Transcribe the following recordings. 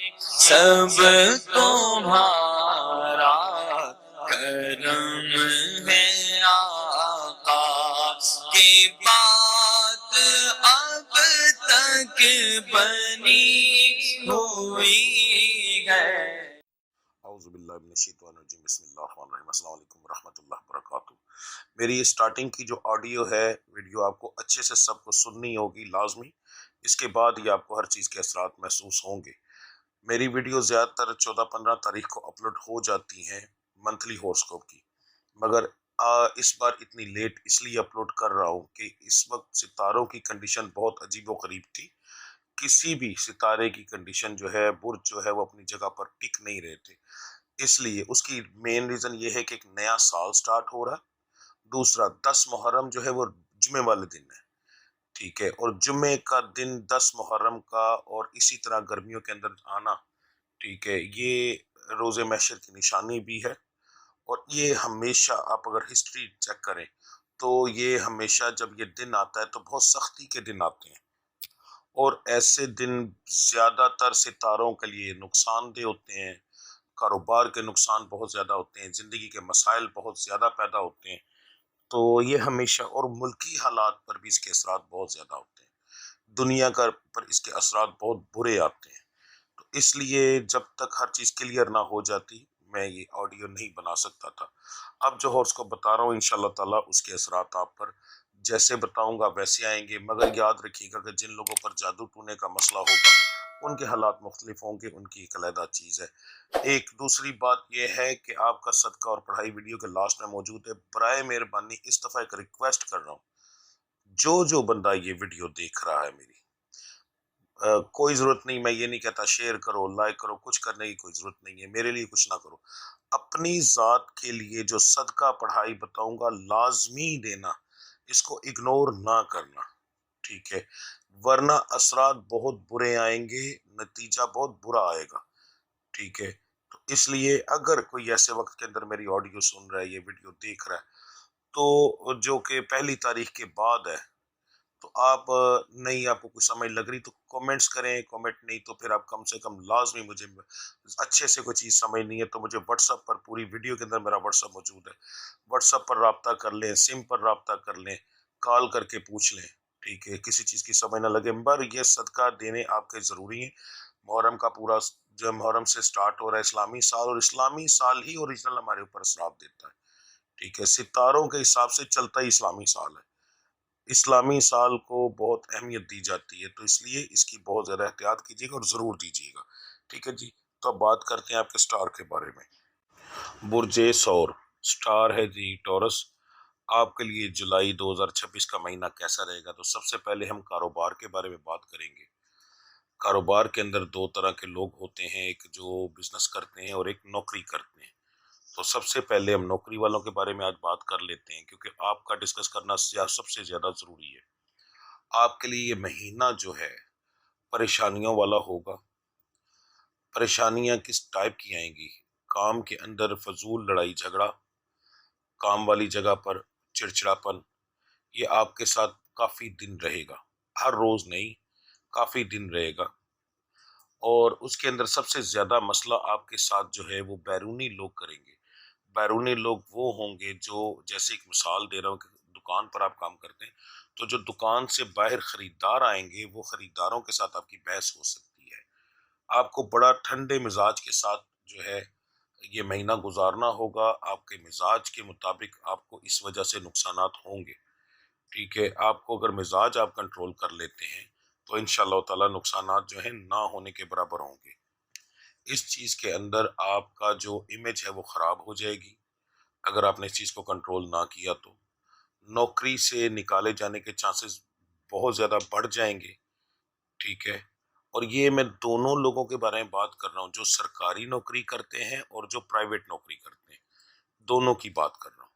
سب تمہارا کرم ہے آقا کی بات اب تک بنی ہوئی ہے۔ اعوذ باللہ من الشیطان الرجیم، بسم اللہ الرحمن الرحیم۔ السلام علیکم ورحمۃ اللہ وبرکاتہ۔ میری اسٹارٹنگ کی جو آڈیو ہے، ویڈیو آپ کو اچھے سے سب کو سننی ہوگی لازمی، اس کے بعد ہی آپ کو ہر چیز کے اثرات محسوس ہوں گے۔ میری ویڈیو زیادہ تر 14-15 تاریخ کو اپلوڈ ہو جاتی ہیں منتھلی ہورسکوپ کی، مگر اس بار اتنی لیٹ اس لیے اپلوڈ کر رہا ہوں کہ اس وقت ستاروں کی کنڈیشن بہت عجیب و غریب تھی۔ کسی بھی ستارے کی کنڈیشن جو ہے، برج جو ہے، وہ اپنی جگہ پر ٹک نہیں رہے تھے۔ اس لیے اس کی مین ریزن یہ ہے کہ ایک نیا سال سٹارٹ ہو رہا ہے، دوسرا 10 محرم جو ہے وہ جمعے والے دن ہے، ٹھیک ہے، اور جمعے کا دن 10 محرم کا اور اسی طرح گرمیوں کے اندر آنا، ٹھیک ہے، یہ روز محشر کی نشانی بھی ہے۔ اور یہ ہمیشہ آپ اگر ہسٹری چیک کریں تو یہ ہمیشہ جب یہ دن آتا ہے تو بہت سختی کے دن آتے ہیں، اور ایسے دن زیادہ تر ستاروں کے لیے نقصان دہ ہوتے ہیں، کاروبار کے نقصان بہت زیادہ ہوتے ہیں، زندگی کے مسائل بہت زیادہ پیدا ہوتے ہیں، تو یہ ہمیشہ، اور ملکی حالات پر بھی اس کے اثرات بہت زیادہ ہوتے ہیں، دنیا کا پر اس کے اثرات بہت برے آتے ہیں۔ تو اس لیے جب تک ہر چیز کلیئر نہ ہو جاتی میں یہ آڈیو نہیں بنا سکتا تھا۔ اب جو ہورس کو بتا رہا ہوں انشاءاللہ تعالیٰ اس کے اثرات آپ پر جیسے بتاؤں گا ویسے آئیں گے، مگر یاد رکھیے گا کہ جن لوگوں پر جادو ٹونے کا مسئلہ ہوگا ان کے حالات مختلف ہوں گے، ان کی ایک علیحدہ چیز ہے۔ ایک دوسری بات یہ ہے کہ آپ کا صدقہ اور پڑھائی ویڈیو کے لاسٹ میں موجود ہے، برائے مہربانی اس دفعہ ایک ریکویسٹ کر رہا ہوں، جو بندہ یہ ویڈیو دیکھ رہا ہے میری، کوئی ضرورت نہیں، میں یہ نہیں کہتا شیئر کرو لائک کرو، کچھ کرنے کی کوئی ضرورت نہیں ہے، میرے لیے کچھ نہ کرو، اپنی ذات کے لیے جو صدقہ پڑھائی بتاؤں گا لازمی دینا، اس کو اگنور نہ کرنا، ٹھیک ہے، ورنہ اثرات بہت برے آئیں گے، نتیجہ بہت برا آئے گا، ٹھیک ہے۔ تو اس لیے اگر کوئی ایسے وقت کے اندر میری آڈیو سن رہا ہے، یہ ویڈیو دیکھ رہا ہے، تو جو کہ 1 تاریخ کے بعد ہے، تو آپ نہیں، آپ کو کچھ سمجھ لگ رہی تو کومنٹس کریں، کومنٹ نہیں تو پھر آپ کم سے کم لازمی مجھے اچھے سے کوئی چیز سمجھ نہیں ہے تو مجھے واٹس ایپ پر، پوری ویڈیو کے اندر میرا واٹس ایپ موجود ہے، واٹس ایپ پر رابطہ کر لیں، سم پر رابطہ کر لیں، کال کر کے پوچھ لیں، ٹھیک ہے، کسی چیز کی سمجھ نہ لگے، مگر یہ صدقہ دینے آپ کے ضروری ہیں۔ محرم کا پورا جو محرم سے سٹارٹ ہو رہا ہے اسلامی سال، اور اسلامی سال ہی اوریجنل ہمارے اوپر اثرات دیتا ہے، ٹھیک ہے، ستاروں کے حساب سے چلتا ہی اسلامی سال ہے، اسلامی سال کو بہت اہمیت دی جاتی ہے، تو اس لیے اس کی بہت زیادہ احتیاط کیجیے گا اور ضرور دیجیے گا، ٹھیک ہے جی۔ تو اب بات کرتے ہیں آپ کے سٹار کے بارے میں۔ برج سور سٹار ہے جی ٹورس۔ آپ کے لیے جولائی 2026 کا مہینہ کیسا رہے گا؟ تو سب سے پہلے ہم کاروبار کے بارے میں بات کریں گے۔ کاروبار کے اندر 2 طرح کے لوگ ہوتے ہیں، ایک جو بزنس کرتے ہیں اور ایک نوکری کرتے ہیں۔ تو سب سے پہلے ہم نوکری والوں کے بارے میں آج بات کر لیتے ہیں، کیونکہ آپ کا ڈسکس کرنا سب سے زیادہ ضروری ہے۔ آپ کے لیے یہ مہینہ جو ہے پریشانیوں والا ہوگا۔ پریشانیاں کس ٹائپ کی آئیں گی؟ کام کے اندر فضول لڑائی جھگڑا، کام والی جگہ پر چڑچڑاپن، یہ آپ کے ساتھ کافی دن رہے گا، ہر روز نہیں، کافی دن رہے گا۔ اور اس کے اندر سب سے زیادہ مسئلہ آپ کے ساتھ جو ہے وہ بیرونی لوگ کریں گے۔ بیرونی لوگ وہ ہوں گے جو، جیسے ایک مثال دے رہا ہوں کہ دکان پر آپ کام کرتے ہیں، تو جو دکان سے باہر خریدار آئیں گے وہ خریداروں کے ساتھ آپ کی بحث ہو سکتی ہے۔ آپ کو بڑا ٹھنڈے مزاج کے ساتھ جو ہے یہ مہینہ گزارنا ہوگا، آپ کے مزاج کے مطابق آپ کو اس وجہ سے نقصانات ہوں گے، ٹھیک ہے۔ آپ کو اگر مزاج آپ کنٹرول کر لیتے ہیں تو انشاءاللہ تعالی نقصانات جو ہیں نہ ہونے کے برابر ہوں گے۔ اس چیز کے اندر آپ کا جو امیج ہے وہ خراب ہو جائے گی اگر آپ نے اس چیز کو کنٹرول نہ کیا تو۔ نوکری سے نکالے جانے کے چانسز بہت زیادہ بڑھ جائیں گے، ٹھیک ہے۔ اور یہ میں دونوں لوگوں کے بارے میں بات کر رہا ہوں، جو سرکاری نوکری کرتے ہیں اور جو پرائیویٹ نوکری کرتے ہیں، دونوں کی بات کر رہا ہوں۔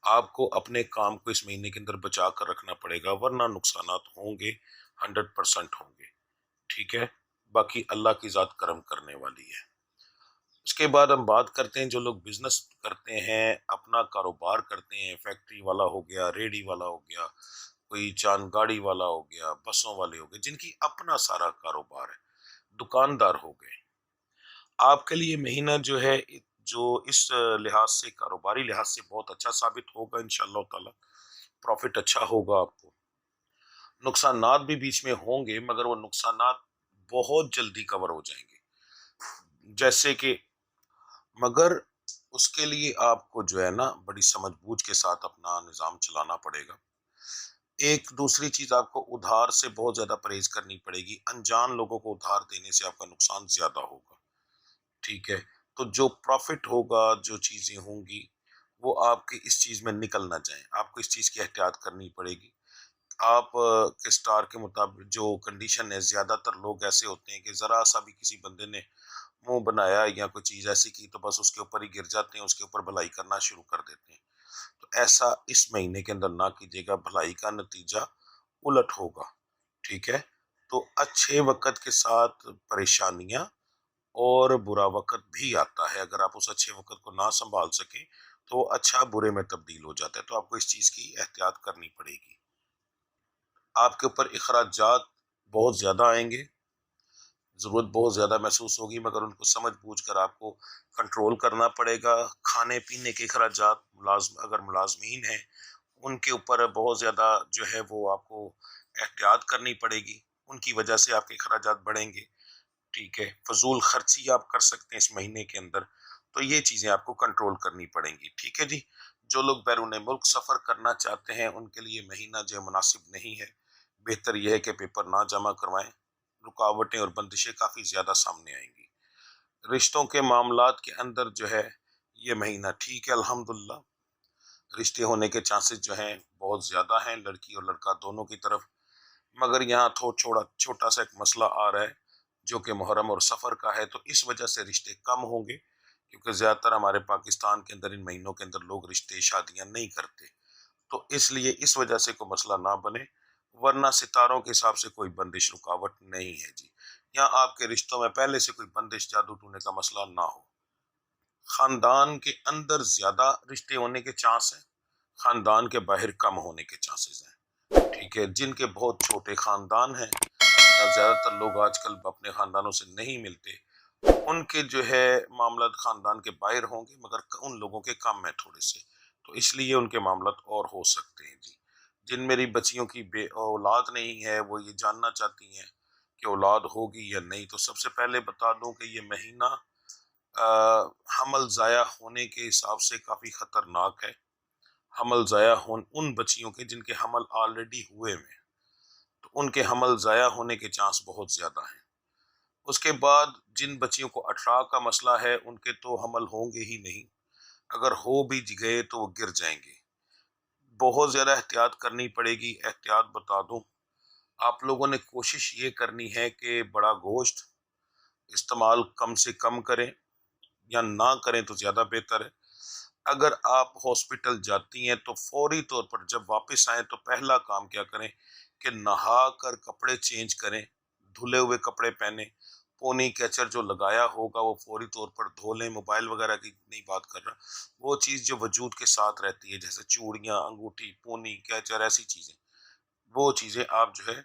آپ کو اپنے کام کو اس مہینے کے اندر بچا کر رکھنا پڑے گا، ورنہ نقصانات ہوں گے، 100% ہوں گے، ٹھیک ہے۔ باقی اللہ کی ذات کرم کرنے والی ہے۔ اس کے بعد ہم بات کرتے ہیں جو لوگ بزنس کرتے ہیں، اپنا کاروبار کرتے ہیں، فیکٹری والا ہو گیا، ریڈی والا ہو گیا، کوئی چاند گاڑی والا ہو گیا، بسوں والے ہو گئے، جن کی اپنا سارا کاروبار ہے، دکاندار ہو گئے، آپ کے لیے مہینہ جو ہے جو اس لحاظ سے کاروباری لحاظ سے بہت اچھا ثابت ہوگا انشاءاللہ تعالی، پروفٹ اچھا ہوگا آپ کو۔ نقصانات بھی بیچ میں ہوں گے مگر وہ نقصانات بہت جلدی کور ہو جائیں گے، جیسے کہ مگر اس کے لیے آپ کو جو ہے نا بڑی سمجھ بوجھ کے ساتھ اپنا نظام چلانا پڑے گا۔ ایک دوسری چیز، آپ کو ادھار سے بہت زیادہ پرہیز کرنی پڑے گی، انجان لوگوں کو ادھار دینے سے آپ کا نقصان زیادہ ہوگا، ٹھیک ہے؟ تو جو پروفٹ ہوگا، جو چیزیں ہوں گی وہ آپ کے اس چیز میں نکل نہ جائیں، آپ کو اس چیز کی احتیاط کرنی پڑے گی۔ آپ کے سٹار کے مطابق جو کنڈیشن ہے، زیادہ تر لوگ ایسے ہوتے ہیں کہ ذرا سا بھی کسی بندے نے منہ بنایا یا کوئی چیز ایسی کی تو بس اس کے اوپر ہی گر جاتے ہیں، اس کے اوپر بھلائی کرنا شروع کر دیتے ہیں۔ تو ایسا اس مہینے کے اندر نہ کیجیے گا، بھلائی کا نتیجہ الٹ ہوگا، ٹھیک ہے؟ تو اچھے وقت کے ساتھ پریشانیاں اور برا وقت بھی آتا ہے، اگر آپ اس اچھے وقت کو نہ سنبھال سکیں تو وہ اچھا برے میں تبدیل ہو جاتا ہے، تو آپ کو اس چیز کی احتیاط کرنی پڑے گی۔ آپ کے اوپر اخراجات بہت زیادہ آئیں گے، ضرورت بہت زیادہ محسوس ہوگی، مگر ان کو سمجھ بوجھ کر آپ کو کنٹرول کرنا پڑے گا۔ کھانے پینے کے اخراجات، اگر ملازمین ہیں ان کے اوپر بہت زیادہ جو ہے وہ آپ کو احتیاط کرنی پڑے گی، ان کی وجہ سے آپ کے اخراجات بڑھیں گے، ٹھیک ہے؟ فضول خرچی آپ کر سکتے ہیں اس مہینے کے اندر، تو یہ چیزیں آپ کو کنٹرول کرنی پڑیں گی، ٹھیک ہے جی؟ جو لوگ بیرون ملک سفر کرنا چاہتے ہیں ان کے لیے مہینہ جو مناسب نہیں ہے، بہتر یہ ہے کہ پیپر نہ جمع کروائیں، رکاوٹیں اور بندشیں کافی زیادہ سامنے آئیں گی۔ رشتوں کے معاملات کے اندر جو ہے یہ مہینہ ٹھیک ہے الحمدللہ، رشتے ہونے کے چانسز جو ہیں بہت زیادہ ہیں لڑکی اور لڑکا دونوں کی طرف، مگر یہاں چھوٹا سا ایک مسئلہ آ رہا ہے جو کہ محرم اور سفر کا ہے، تو اس وجہ سے رشتے کم ہوں گے، کیونکہ زیادہ تر ہمارے پاکستان کے اندر ان مہینوں کے اندر لوگ رشتے شادیاں نہیں کرتے، تو اس لیے اس وجہ سے کوئی مسئلہ نہ بنے، ورنہ ستاروں کے حساب سے کوئی بندش رکاوٹ نہیں ہے جی، یا آپ کے رشتوں میں پہلے سے کوئی بندش جادو ٹونے کا مسئلہ نہ ہو۔ خاندان کے اندر زیادہ رشتے ہونے کے چانس ہیں، خاندان کے باہر کم ہونے کے چانسز ہیں، ٹھیک ہے؟ جن کے بہت چھوٹے خاندان ہیں یا زیادہ تر لوگ آج کل اپنے خاندانوں سے نہیں ملتے، ان کے جو ہے معاملات خاندان کے باہر ہوں گے، مگر ان لوگوں کے کم ہیں تھوڑے سے، تو اس لیے ان کے معاملات اور ہو سکتے ہیں جی۔ جن میری بچیوں کی بے اولاد نہیں ہے وہ یہ جاننا چاہتی ہیں کہ اولاد ہوگی یا نہیں، تو سب سے پہلے بتا دوں کہ یہ مہینہ حمل ضائع ہونے کے حساب سے کافی خطرناک ہے۔ حمل ضائع ان بچیوں کے جن کے حمل آلریڈی ہوئے ہیں، تو ان کے حمل ضائع ہونے کے چانس بہت زیادہ ہیں۔ اس کے بعد جن بچیوں کو اٹھرا کا مسئلہ ہے ان کے تو حمل ہوں گے ہی نہیں، اگر ہو بھی گئے تو وہ گر جائیں گے، بہت زیادہ احتیاط کرنی پڑے گی۔ احتیاط بتا دوں، آپ لوگوں نے کوشش یہ کرنی ہے کہ بڑا گوشت استعمال کم سے کم کریں یا نہ کریں تو زیادہ بہتر ہے۔ اگر آپ ہاسپٹل جاتی ہیں تو فوری طور پر جب واپس آئیں تو پہلا کام کیا کریں کہ نہا کر کپڑے چینج کریں، دھلے ہوئے کپڑے پہنیں، پونی کیچر جو لگایا ہوگا وہ فوری طور پر دھو لیں، موبائل وغیرہ کی نہیں بات کر رہا، وہ چیز جو وجود کے ساتھ رہتی ہے جیسے چوڑیاں، انگوٹھی، پونی کیچر، ایسی چیزیں، وہ چیزیں آپ جو ہے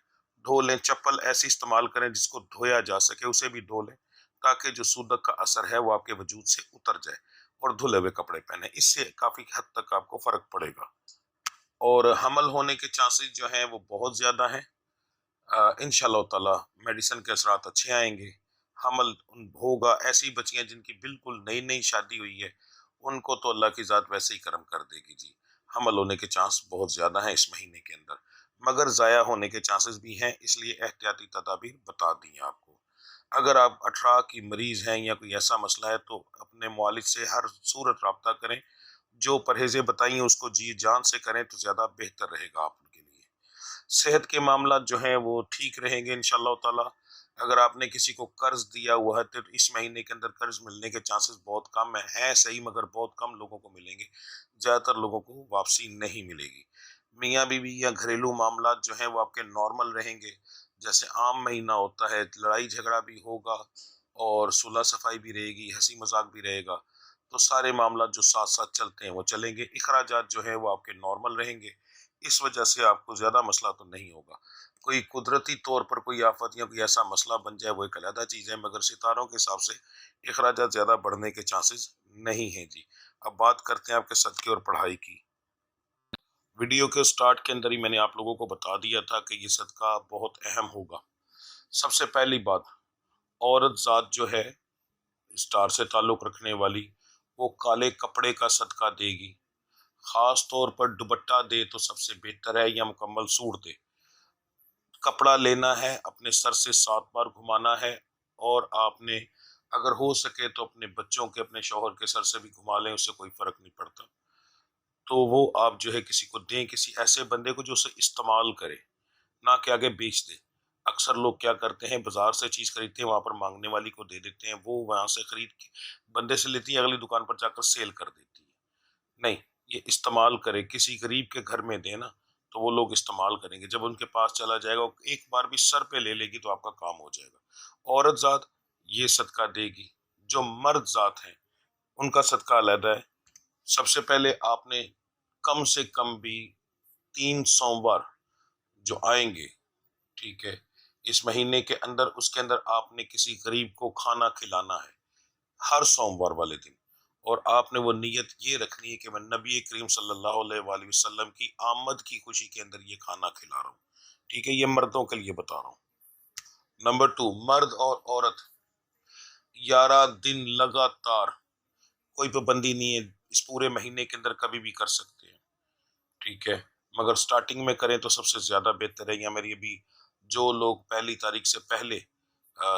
دھو لیں۔ چپل ایسی استعمال کریں جس کو دھویا جا سکے، اسے بھی دھو لیں تاکہ جو سودک کا اثر ہے وہ آپ کے وجود سے اتر جائے، اور دھلے ہوئے کپڑے پہنیں، اس سے کافی حد تک آپ کو فرق پڑے گا۔ اور حمل ہونے کے چانسز جو ہیں وہ بہت زیادہ ہیں، انشاءاللہ تعالی میڈیسن کے اثرات اچھے آئیں گے، حمل ہوگا۔ ایسی بچیاں جن کی بالکل نئی نئی شادی ہوئی ہے ان کو تو اللہ کی ذات ویسے ہی کرم کر دے گی جی، حمل ہونے کے چانس بہت زیادہ ہیں اس مہینے کے اندر، مگر ضائع ہونے کے چانسز بھی ہیں، اس لیے احتیاطی تدابیر بتا دی ہیں آپ کو۔ اگر آپ اٹھرا کی مریض ہیں یا کوئی ایسا مسئلہ ہے تو اپنے معالج سے ہر صورت رابطہ کریں، جو پرہیزیں بتائیں اس کو جی جان سے کریں تو زیادہ بہتر رہے گا آپ کے لیے۔ صحت کے معاملات جو ہیں وہ ٹھیک رہیں گے انشاءاللہ تعالی۔ اگر آپ نے کسی کو قرض دیا ہوا ہے تو اس مہینے کے اندر قرض ملنے کے چانسز بہت کم ہیں صحیح، مگر بہت کم لوگوں کو ملیں گے، زیادہ تر لوگوں کو واپسی نہیں ملے گی۔ میاں بیوی یا گھریلو معاملات جو ہیں وہ آپ کے نارمل رہیں گے، جیسے عام مہینہ ہوتا ہے، لڑائی جھگڑا بھی ہوگا اور صلح صفائی بھی رہے گی، ہنسی مذاق بھی رہے گا، تو سارے معاملات جو ساتھ ساتھ چلتے ہیں وہ چلیں گے۔ اخراجات جو ہے وہ آپ کے نارمل رہیں گے، اس وجہ سے آپ کو زیادہ مسئلہ تو نہیں ہوگا. کوئی قدرتی طور پر کوئی آفت یا کوئی ایسا مسئلہ بن جائے وہ ایک علیحدہ چیز ہے، مگر ستاروں کے حساب سے اخراجات زیادہ بڑھنے کے چانسز نہیں ہیں جی. اب بات کرتے ہیں آپ کے صدقے اور پڑھائی کی. ویڈیو کے سٹارٹ کے اندر ہی میں نے آپ لوگوں کو بتا دیا تھا کہ یہ صدقہ بہت اہم ہوگا. سب سے پہلی بات، عورت ذات جو ہے اسٹار سے تعلق رکھنے والی، وہ کالے کپڑے کا صدقہ دے گی. خاص طور پر دوپٹہ دے تو سب سے بہتر ہے، یا مکمل سوٹ دے. کپڑا لینا ہے، اپنے سر سے 7 بار گھمانا ہے، اور آپ نے اگر ہو سکے تو اپنے بچوں کے، اپنے شوہر کے سر سے بھی گھما لیں، اس سے کوئی فرق نہیں پڑتا. تو وہ آپ جو ہے کسی کو دیں، کسی ایسے بندے کو جو اسے استعمال کرے، نہ کہ آگے بیچ دے. اکثر لوگ کیا کرتے ہیں، بازار سے چیز خریدتے ہیں، وہاں پر مانگنے والی کو دے دیتے ہیں، وہ وہاں سے خرید کے بندے سے لیتی ہے، اگلی دکان پر جا کر سیل کر دیتی ہے. نہیں، یہ استعمال کرے، کسی غریب کے گھر میں دے نا، تو وہ لوگ استعمال کریں گے. جب ان کے پاس چلا جائے گا، ایک بار بھی سر پہ لے لے گی تو آپ کا کام ہو جائے گا. عورت ذات یہ صدقہ دے گی. جو مرد ذات ہیں ان کا صدقہ علیحدہ ہے. سب سے پہلے آپ نے کم سے کم بھی 3 سوموار جو آئیں گے، ٹھیک ہے، اس مہینے کے اندر، اس کے اندر آپ نے کسی غریب کو کھانا کھلانا ہے ہر سوموار والے دن. اور آپ نے وہ نیت یہ رکھنی ہے کہ میں نبی کریم صلی اللہ علیہ وآلہ وسلم کی آمد کی خوشی کے اندر یہ کھانا کھلا رہا ہوں. ٹھیک ہے، یہ مردوں کے لیے بتا رہا ہوں. نمبر 2، مرد اور عورت 11 دن لگاتار، کوئی پابندی نہیں ہے، اس پورے مہینے کے اندر کبھی بھی کر سکتے ہیں. ٹھیک ہے، مگر سٹارٹنگ میں کریں تو سب سے زیادہ بہتر ہے. یا میری ابھی جو لوگ پہلی تاریخ سے پہلے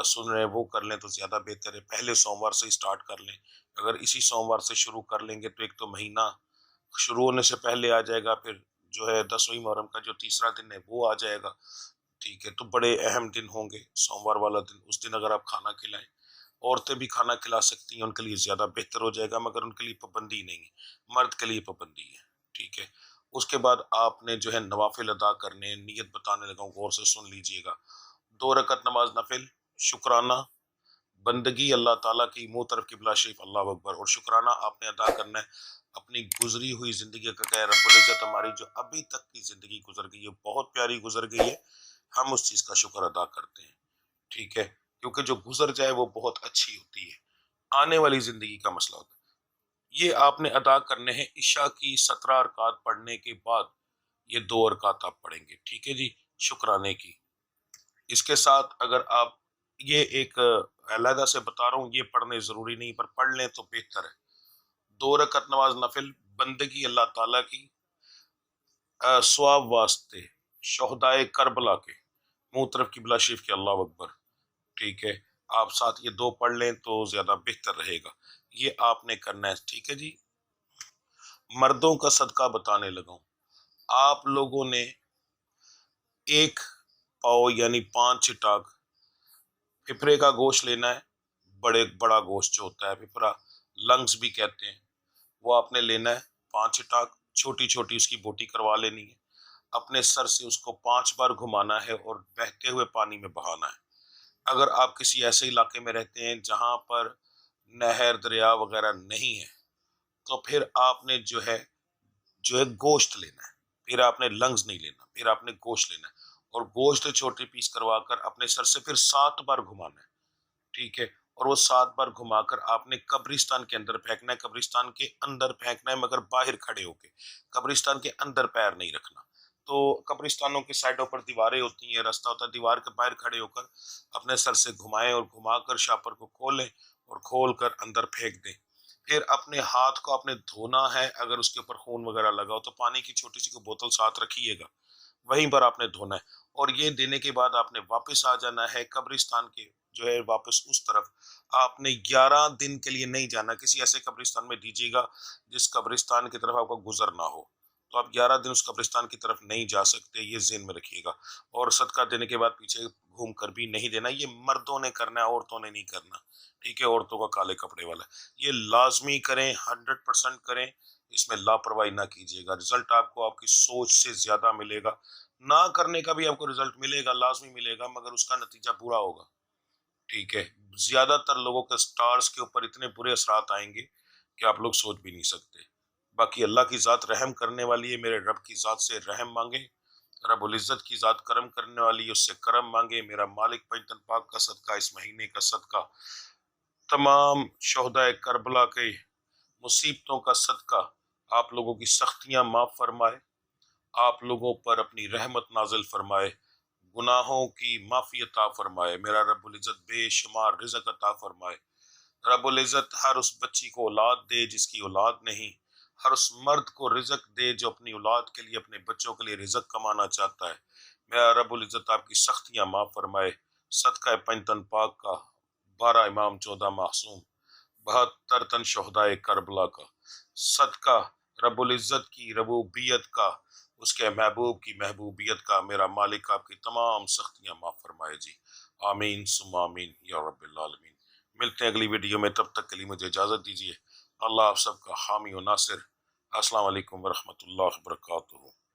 سن رہے ہیں وہ کر لیں تو زیادہ بہتر ہے. پہلے سوموار سے سٹارٹ کر لیں. اگر اسی سوموار سے شروع کر لیں گے تو ایک تو مہینہ شروع ہونے سے پہلے آ جائے گا، پھر جو ہے 10ویں محرم کا جو تیسرا دن ہے وہ آ جائے گا. ٹھیک ہے، تو بڑے اہم دن ہوں گے. سوموار والا دن، اس دن اگر آپ کھانا کھلائیں، عورتیں بھی کھانا کھلا سکتی ہیں، ان کے لیے زیادہ بہتر ہو جائے گا، مگر ان کے لیے پابندی نہیں ہے، مرد کے لیے پابندی ہے. ٹھیک ہے، اس کے بعد آپ نے جو ہے نوافل ادا کرنے. نیت بتانے لگا ہوں، غور سے سن لیجئے گا. 2 رکعت نماز نفل، شکرانہ بندگی اللہ تعالیٰ کی، منہ طرف قبلہ شریف، اللہ اکبر. اور شکرانہ آپ نے ادا کرنا ہے اپنی گزری ہوئی زندگی کا، کہ رب العزت ہماری جو ابھی تک کی زندگی گزر گئی ہے بہت پیاری گزر گئی ہے، ہم اس چیز کا شکر ادا کرتے ہیں. ٹھیک ہے، کیونکہ جو گزر جائے وہ بہت اچھی ہوتی ہے، آنے والی زندگی کا مسئلہ ہوتا ہے. یہ آپ نے ادا کرنے ہیں. عشاء کی 17 رکعت پڑھنے کے بعد یہ 2 رکعت آپ پڑھیں گے. ٹھیک ہے جی، شکرانے کی. اس کے ساتھ اگر آپ یہ ایک علیحدہ سے بتا رہا ہوں، یہ پڑھنے ضروری نہیں، پر پڑھ لیں تو بہتر ہے. 2 رکعت نماز نفل بندگی اللہ تعالیٰ کی، ثواب واسطے شہدائے کربلا کے، منہ طرف قبلہ شریف کے، اللہ اکبر. ٹھیک ہے، آپ ساتھ یہ 2 پڑھ لیں تو زیادہ بہتر رہے گا. یہ آپ نے کرنا ہے. ٹھیک ہے جی، مردوں کا صدقہ بتانے لگا ہوں. آپ لوگوں نے 1 پاؤ یعنی 5 چٹاک پھپھرے کا گوشت لینا ہے. بڑا گوشت جو ہوتا ہے، پھپھرا لنگز بھی کہتے ہیں، وہ آپ نے لینا ہے 5 چٹاک. چھوٹی چھوٹی اس کی بوٹی کروا لینی ہے. اپنے سر سے اس کو 5 بار گھمانا ہے اور بہتے ہوئے پانی میں بہانا ہے. اگر آپ کسی ایسے علاقے میں رہتے ہیں جہاں پر نہر، دریا وغیرہ نہیں ہے، تو پھر آپ نے جو ہے گوشت لینا ہے. پھر آپ نے لنگز نہیں لینا، پھر آپ نے گوشت لینا ہے، اور گوشت چھوٹے پیس کروا کر اپنے سر سے پھر 7 بار گھمانا ہے. ٹھیک ہے، اور وہ 7 بار گھما کر آپ نے قبرستان کے اندر پھینکنا ہے. قبرستان کے اندر پھینکنا ہے، مگر باہر کھڑے ہو کے، قبرستان کے اندر پیر نہیں رکھنا. تو قبرستانوں کے سائڈوں پر دیواریں ہوتی ہیں، راستہ ہوتا ہے، دیوار کے باہر کھڑے ہو کر اپنے سر سے گھمائیں، اور گھما کر شاپر کو کھولیں اور کھول کر اندر پھینک دیں. پھر اپنے ہاتھ کو آپ نے دھونا ہے. اگر اس کے اوپر خون وغیرہ لگا ہو تو پانی کی چھوٹی سی کو بوتل ساتھ رکھیے گا، وہیں پر آپ نے دھونا ہے. اور یہ دینے کے بعد آپ نے واپس آ جانا ہے قبرستان کے جو ہے واپس اس طرف. آپ نے 11 دن کے لیے نہیں جانا. کسی ایسے قبرستان میں دیجیے گا جس قبرستان کی طرف آپ کو گزر نہ ہو، تو آپ 11 دن اس قبرستان کی طرف نہیں جا سکتے، یہ ذہن میں رکھیے گا. اور صدقہ دینے کے بعد پیچھے گھوم کر بھی نہیں دینا. یہ مردوں نے کرنا ہے، عورتوں نے نہیں کرنا. ٹھیک ہے، عورتوں کا کالے کپڑے والا یہ لازمی کریں، 100% کریں. اس میں لاپرواہی نہ کیجیے گا. رزلٹ آپ کو آپ کی سوچ سے زیادہ ملے گا. نہ کرنے کا بھی آپ کو رزلٹ ملے گا، لازمی ملے گا، مگر اس کا نتیجہ برا ہوگا. ٹھیک ہے، زیادہ تر لوگوں کے سٹارز کے اوپر اتنے برے اثرات آئیں گے کہ آپ لوگ سوچ بھی نہیں سکتے. باقی اللہ کی ذات رحم کرنے والی ہے، میرے رب کی ذات سے رحم مانگے، رب العزت کی ذات کرم کرنے والی ہے، اس سے کرم مانگے۔ میرا مالک پنجتن پاک کا صدقہ، اس مہینے کا صدقہ، تمام شہدائے کربلا کے مصیبتوں کا صدقہ، آپ لوگوں کی سختیاں معاف فرمائے، آپ لوگوں پر اپنی رحمت نازل فرمائے، گناہوں کی معافی عطا فرمائے۔ میرا رب العزت بے شمار رزق عطا فرمائے۔ رب العزت ہر اس بچی کو اولاد دے جس کی اولاد نہیں، ہر اس مرد کو رزق دے جو اپنی اولاد کے لیے، اپنے بچوں کے لیے رزق کمانا چاہتا ہے۔ میرا رب العزت آپ کی سختیاں معاف فرمائے۔ صدقہ پنجتن پاک کا، 12 امام 14 معصوم، 72 تن شہدائے کربلا کا صدقہ، رب العزت کی ربوبیت کا، اس کے محبوب کی محبوبیت کا، میرا مالک آپ کی تمام سختیاں معاف فرمائے جی۔ آمین ثم آمین یا رب العالمین۔ ملتے ہیں اگلی ویڈیو میں، تب تک کے لیے مجھے اجازت دیجیے۔ اللہ آپ سب کا حامی و ناصر۔ السلام علیکم ورحمۃ اللہ وبرکاتہ۔